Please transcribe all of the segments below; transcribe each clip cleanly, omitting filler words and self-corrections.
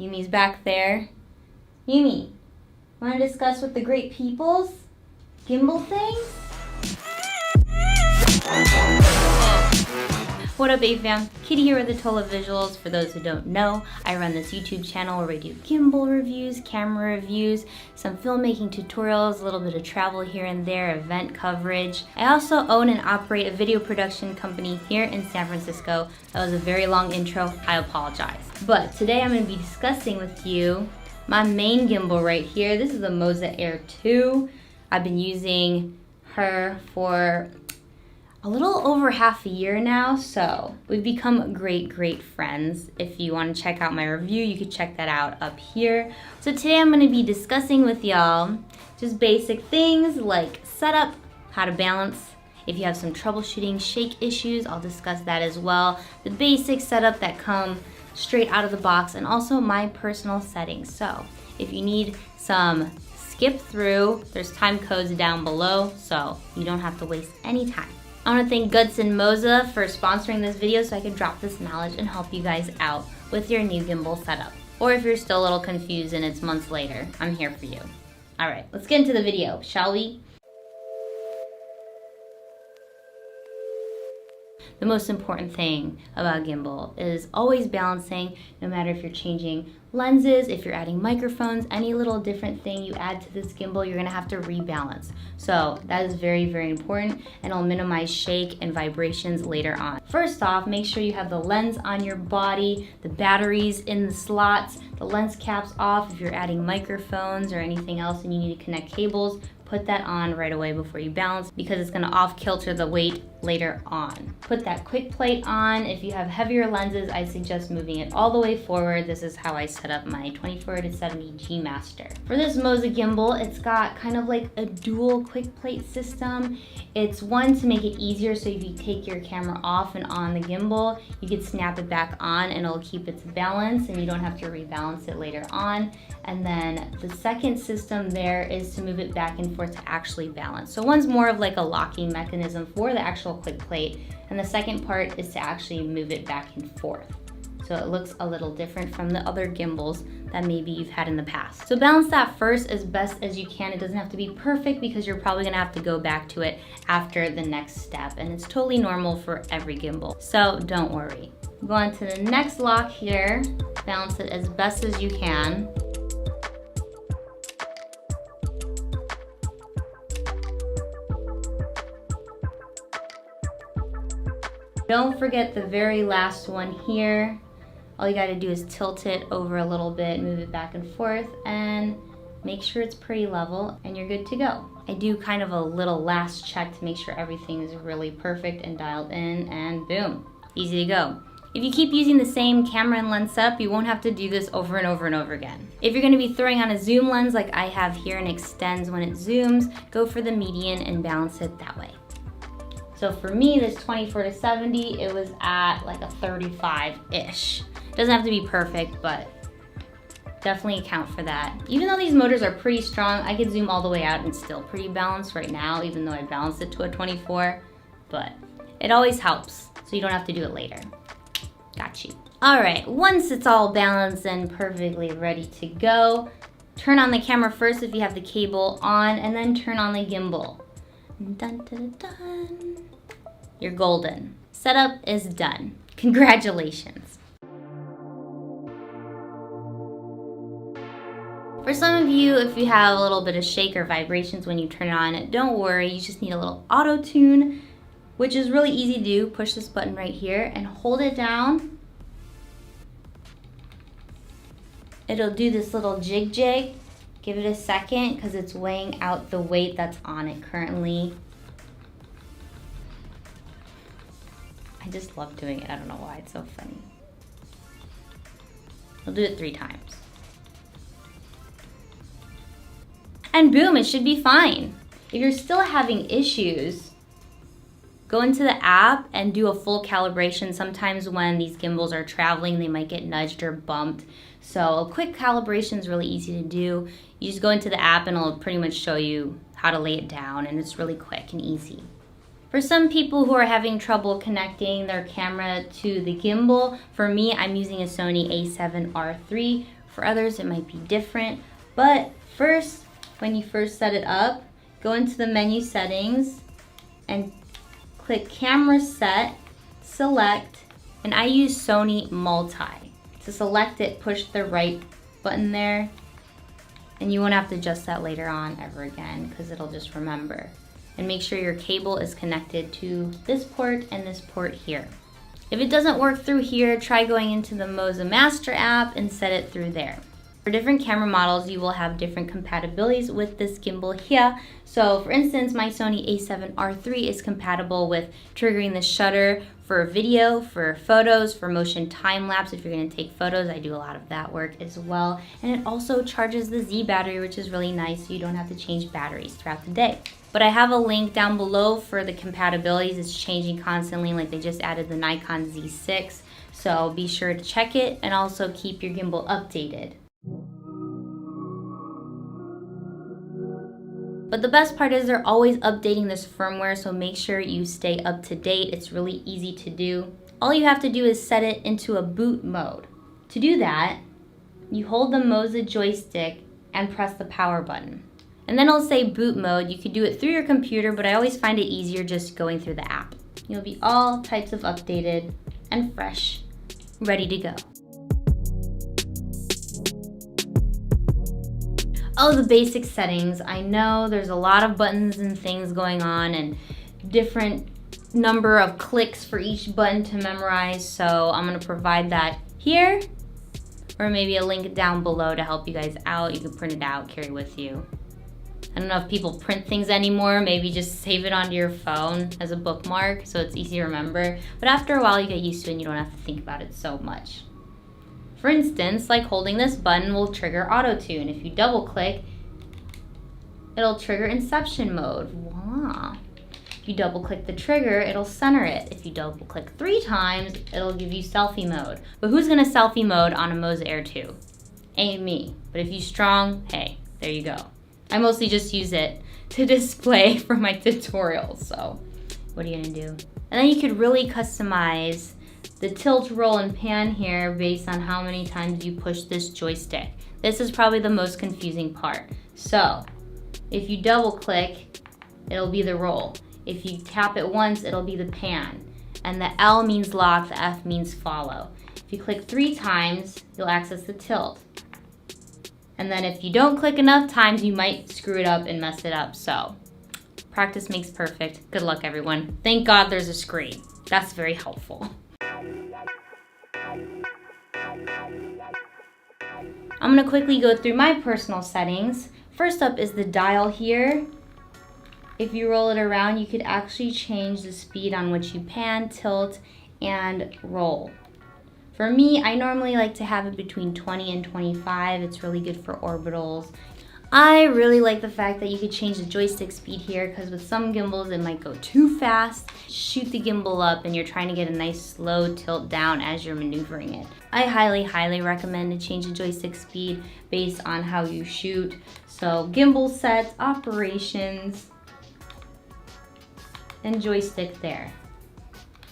Yumi's back there. Yumi, want to discuss with the great peoples gimbal things? What up, A-Fam? Kitty here with Atola Visuals. For those who don't know, I run this YouTube channel where we do gimbal reviews, camera reviews, some filmmaking tutorials, a little bit of travel here and there, event coverage. I also own and operate a video production company here in San Francisco. That was a very long intro, I apologize. But today I'm going to be discussing with you my main gimbal right here. This is the MOZA Air 2. I've been using her for a little over half a year now, so we've become great friends. If you want to check out my review, you can check that out up here. So today I'm going to be discussing with y'all just basic things like setup, how to balance. If you have some troubleshooting shake issues, I'll discuss that as well. The basic setup that come straight out of the box, and also my personal settings. So if you need some skip through, there's time codes down below, so you don't have to waste any time. I want to thank Guts and MOZA for sponsoring this video so I can drop this knowledge and help you guys out with your new gimbal setup. Or if you're still a little confused and it's months later, I'm here for you. Alright, let's get into the video, shall we? The most important thing about gimbal is always balancing, no matter if you're changing lenses, if you're adding microphones, any little different thing you add to this gimbal, you're gonna have to rebalance. So that is very important, and it'll minimize shake and vibrations later on. First off, make sure you have the lens on your body, the batteries in the slots, the lens caps off. If you're adding microphones or anything else and you need to connect cables, put that on right away before you balance, because it's gonna off kilter the weight later on. Put that quick plate on. If you have heavier lenses, I suggest moving it all the way forward. This is how I set up my 24-70 G Master. For this MOZA gimbal, it's got kind of like a dual quick plate system. It's one to make it easier, so if you take your camera off and on the gimbal, you can snap it back on and it'll keep its balance and you don't have to rebalance it later on. And then the second system there is to move it back and forth to actually balance. So one's more of like a locking mechanism for the actual quick plate, and the second part is to actually move it back and forth. So it looks a little different from the other gimbals that maybe you've had in the past. So balance that first as best as you can. It doesn't have to be perfect because you're probably gonna have to go back to it after the next step, and it's totally normal for every gimbal. So don't worry. Go on to the next lock here. Balance it as best as you can. Don't forget the very last one here. All you gotta do is tilt it over a little bit, move it back and forth, and make sure it's pretty level, and you're good to go. I do kind of a little last check to make sure everything is really perfect and dialed in, and boom, easy to go. If you keep using the same camera and lens setup, you won't have to do this over and over again. If you're gonna be throwing on a zoom lens like I have here and extends when it zooms, go for the median and balance it that way. So for me, this 24-70, it was at like a 35-ish. Doesn't have to be perfect, but definitely account for that. Even though these motors are pretty strong, I could zoom all the way out and it's still pretty balanced right now, even though I balanced it to a 24, but it always helps, so you don't have to do it later. Got you. All right, once it's all balanced and perfectly ready to go, turn on the camera first if you have the cable on, and then turn on the gimbal. Dun, dun, dun. You're golden. Setup is done. Congratulations. For some of you, if you have a little bit of shake or vibrations when you turn it on, don't worry, you just need a little auto tune, which is really easy to do. Push this button right here and hold it down. It'll do this little jig. Give it a second because it's weighing out the weight that's on it currently. I just love doing it. I don't know why, it's so funny. I'll do it 3 times. And boom, it should be fine. If you're still having issues, go into the app and do a full calibration. Sometimes when these gimbals are traveling, they might get nudged or bumped. So a quick calibration is really easy to do. You just go into the app and it'll pretty much show you how to lay it down, and it's really quick and easy. For some people who are having trouble connecting their camera to the gimbal, for me, I'm using a Sony A7RIII. For others, it might be different. But first, when you first set it up, go into the menu settings and click camera set, select, and I use Sony Multi. To select it, push the right button there, and you won't have to adjust that later on ever again because it'll just remember. And make sure your cable is connected to this port and this port here. If it doesn't work through here, try going into the MOZA Master app and set it through there. For different camera models, you will have different compatibilities with this gimbal here. So for instance, my Sony A7RIII is compatible with triggering the shutter for video, for photos, for motion time lapse. If you're gonna take photos, I do a lot of that work as well. And it also charges the Z battery, which is really nice, so you don't have to change batteries throughout the day. But I have a link down below for the compatibilities. It's changing constantly, like they just added the Nikon Z6. So be sure to check it and also keep your gimbal updated. But the best part is they're always updating this firmware, so make sure you stay up to date. It's really easy to do. All you have to do is set it into a boot mode. To do that, you hold the MOZA joystick and press the power button. And then it'll say boot mode. You could do it through your computer, but I always find it easier just going through the app. You'll be all types of updated and fresh, ready to go. Oh, the basic settings. I know there's a lot of buttons and things going on and different number of clicks for each button to memorize, so I'm gonna provide that here, or maybe a link down below to help you guys out. You can print it out, carry with you. I don't know if people print things anymore, maybe just save it onto your phone as a bookmark so it's easy to remember, but after a while you get used to it and you don't have to think about it so much. For instance, like holding this button will trigger auto tune. If you double click, it'll trigger inception mode. Voila. If you double click the trigger, it'll center it. If you double click 3 times, it'll give you selfie mode. But who's gonna selfie mode on a MOZA Air 2? Ain't me. But if you're strong, hey, there you go. I mostly just use it to display for my tutorials, so what are you gonna do? And then you could really customize the tilt, roll, and pan here based on how many times you push this joystick. This is probably the most confusing part. So, if you double click, it'll be the roll. If you tap it once, it'll be the pan. And the L means lock, the F means follow. If you click 3 times, you'll access the tilt. And then if you don't click enough times, you might screw it up and mess it up. So, practice makes perfect. Good luck, everyone. Thank God there's a screen. That's very helpful. I'm gonna quickly go through my personal settings. First up is the dial here. If you roll it around, you could actually change the speed on which you pan, tilt, and roll. For me, I normally like to have it between 20 and 25. It's really good for orbitals. I really like the fact that you could change the joystick speed here because with some gimbals it might go too fast. Shoot the gimbal up and you're trying to get a nice slow tilt down as you're maneuvering it. I highly recommend to change the joystick speed based on how you shoot. So gimbal sets, operations, and joystick there.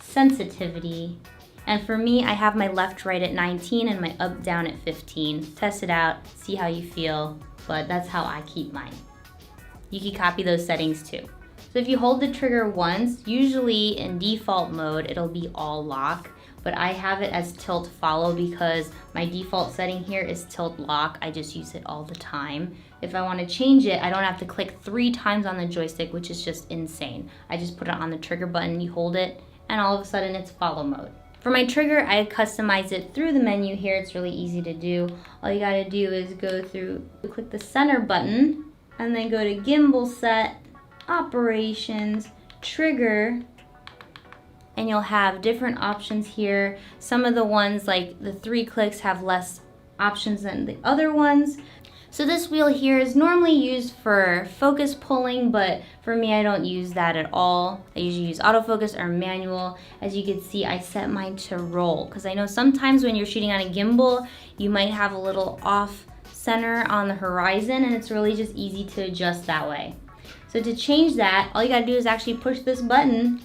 Sensitivity. And for me, I have my left right at 19 and my up down at 15. Test it out, see how you feel. But that's how I keep mine. You can copy those settings too. So if you hold the trigger once, usually in default mode, it'll be all lock, but I have it as tilt follow because my default setting here is tilt lock. I just use it all the time. If I want to change it, I don't have to click 3 times on the joystick, which is just insane. I just put it on the trigger button, you hold it, and all of a sudden it's follow mode. For my trigger, I customize it through the menu here. It's really easy to do. All you gotta do is go through, click the center button, and then go to gimbal set, operations, trigger, and you'll have different options here. Some of the ones, like the 3 clicks, have less options than the other ones. So this wheel here is normally used for focus pulling, but for me, I don't use that at all. I usually use autofocus or manual. As you can see, I set mine to roll, because I know sometimes when you're shooting on a gimbal, you might have a little off center on the horizon, and it's really just easy to adjust that way. So to change that, all you gotta do is actually push this button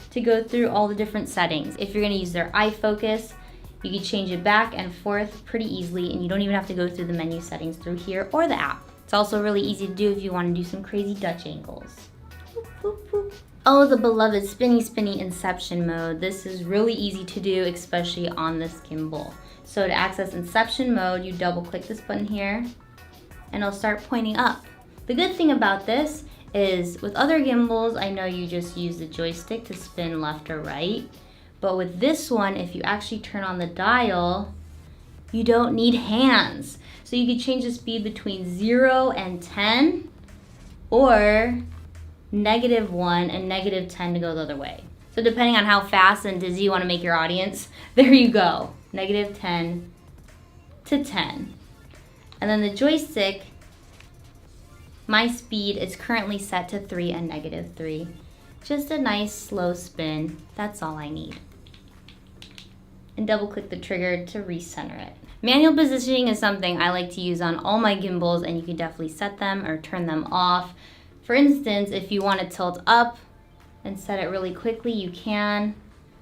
to go through all the different settings. If you're gonna use their eye focus, you can change it back and forth pretty easily, and you don't even have to go through the menu settings through here or the app. It's also really easy to do if you wanna do some crazy Dutch angles. Oh, the beloved spinny inception mode. This is really easy to do, especially on this gimbal. So to access inception mode, you double click this button here and it'll start pointing up. The good thing about this is with other gimbals, I know you just use the joystick to spin left or right. But with this one, if you actually turn on the dial, you don't need hands. So you can change the speed between 0 and 10 or -1 and -10 to go the other way. So depending on how fast and dizzy you want to make your audience, there you go. -10 to 10. And then the joystick, my speed is currently set to 3 and -3. Just a nice slow spin, that's all I need. And double click the trigger to recenter it. Manual positioning is something I like to use on all my gimbals, and you can definitely set them or turn them off. For instance, if you want to tilt up and set it really quickly, you can.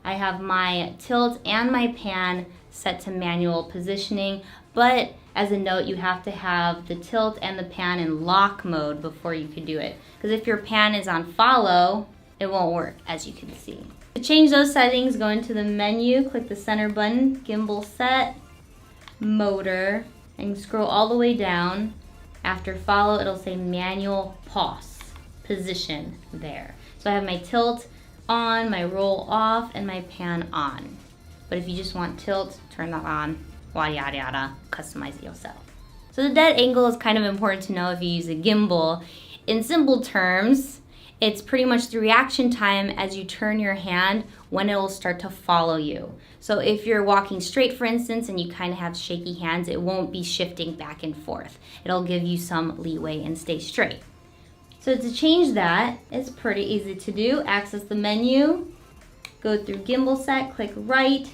I have my tilt and my pan set to manual positioning, but as a note, you have to have the tilt and the pan in lock mode before you can do it. Because if your pan is on follow, it won't work, as you can see. To change those settings, go into the menu, click the center button, gimbal set, motor, and scroll all the way down. After follow, it'll say manual pause. Position there. So I have my tilt on, my roll off, and my pan on. But if you just want tilt, turn that on, yada yada yada, customize it yourself. So the dead angle is kind of important to know if you use a gimbal. In simple terms, it's pretty much the reaction time as you turn your hand when it will start to follow you. So if you're walking straight, for instance, and you kind of have shaky hands, it won't be shifting back and forth. It'll give you some leeway and stay straight. So to change that, it's pretty easy to do. Access the menu, go through gimbal set, click right,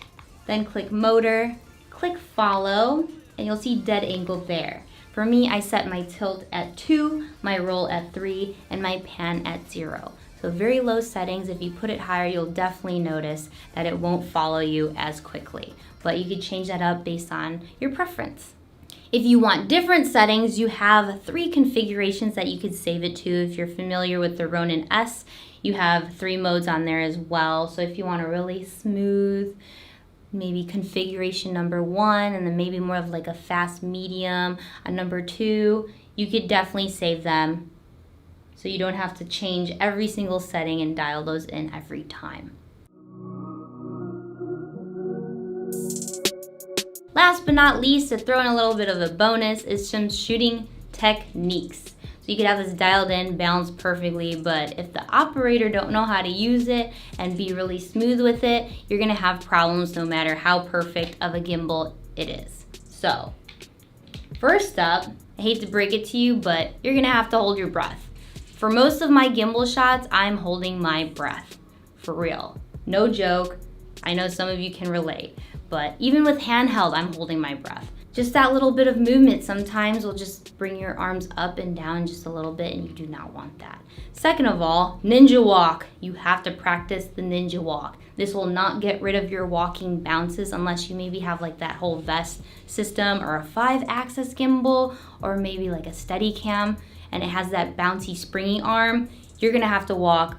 then click motor, click follow, and you'll see dead angle there. For me, I set my tilt at 2, my roll at 3, and my pan at 0. So very low settings. If you put it higher, you'll definitely notice that it won't follow you as quickly. But you could change that up based on your preference. If you want different settings, you have 3 configurations that you could save it to. If you're familiar with the Ronin S, you have 3 modes on there as well. So if you want a really smooth, maybe configuration number 1, and then maybe more of like a fast medium, a number 2, you could definitely save them so you don't have to change every single setting and dial those in every time. Last but not least, to throw in a little bit of a bonus, is some shooting techniques. So you could have this dialed in, balanced perfectly, but if the operator don't know how to use it and be really smooth with it, you're gonna have problems no matter how perfect of a gimbal it is. So, first up, I hate to break it to you, but you're gonna have to hold your breath. For most of my gimbal shots, I'm holding my breath. For real. No joke. I know some of you can relate. But even with handheld, I'm holding my breath. Just that little bit of movement sometimes will just bring your arms up and down just a little bit, and you do not want that. Second of all, ninja walk. You have to practice the ninja walk. This will not get rid of your walking bounces unless you maybe have like that whole vest system or a 5-axis gimbal or maybe like a Steadicam and it has that bouncy springy arm. You're gonna have to walk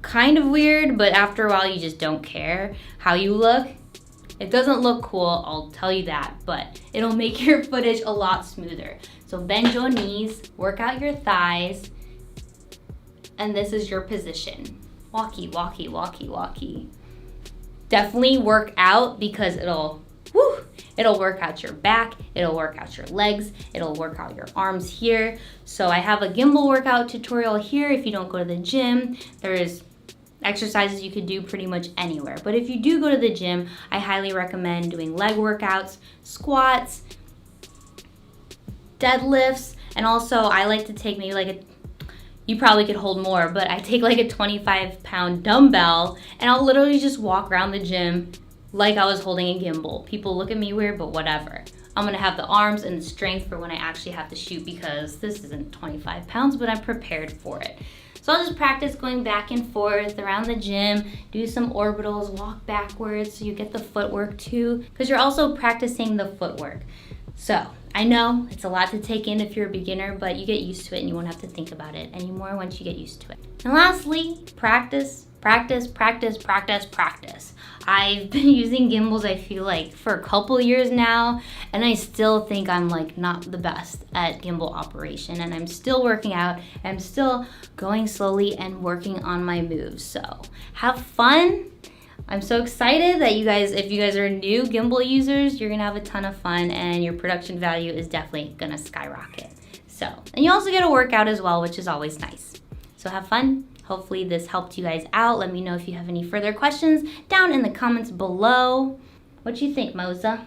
kind of weird, but after a while you just don't care how you look. It doesn't look cool, I'll tell you that, but it'll make your footage a lot smoother. So bend your knees, work out your thighs, and this is your position. Walkie, walkie, walkie, walkie. Definitely work out because it'll work out your back, it'll work out your legs, it'll work out your arms here. So I have a gimbal workout tutorial here if you don't go to the gym. There's exercises you could do pretty much anywhere. But if you do go to the gym, I highly recommend doing leg workouts, squats, deadlifts, and also I like to take maybe you probably could hold more, but I take like a 25-pound dumbbell and I'll literally just walk around the gym like I was holding a gimbal. People look at me weird, but whatever. I'm gonna have the arms and the strength for when I actually have to shoot, because this isn't 25 pounds, but I'm prepared for it. So I'll just practice going back and forth around the gym, do some orbitals, walk backwards so you get the footwork too, because you're also practicing the footwork. So I know it's a lot to take in if you're a beginner, but you get used to it and you won't have to think about it anymore once you get used to it. And lastly, practice, practice, practice, practice, practice. I've been using gimbals, I feel like, for a couple years now, and I still think I'm like not the best at gimbal operation, and I'm still working out, I'm still going slowly and working on my moves. So have fun. I'm so excited that you guys, if you guys are new gimbal users, you're gonna have a ton of fun and your production value is definitely gonna skyrocket. So, and you also get a workout as well, which is always nice. So have fun. Hopefully this helped you guys out. Let me know if you have any further questions down in the comments below. What do you think, Moza?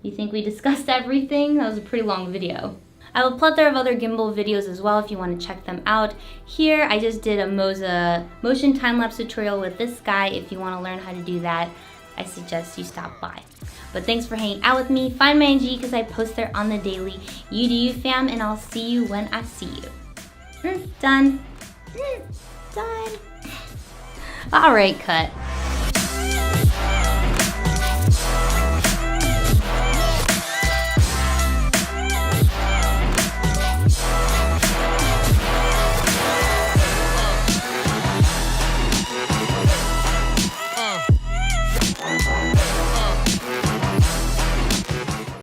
You think we discussed everything? That was a pretty long video. I have a plethora of other gimbal videos as well if you want to check them out. Here, I just did a MOZA motion time-lapse tutorial with this guy. If you want to learn how to do that, I suggest you stop by. But thanks for hanging out with me. Find my IG because I post there on the daily. You do you, fam, and I'll see you when I see you. Done. Done. All right, cut.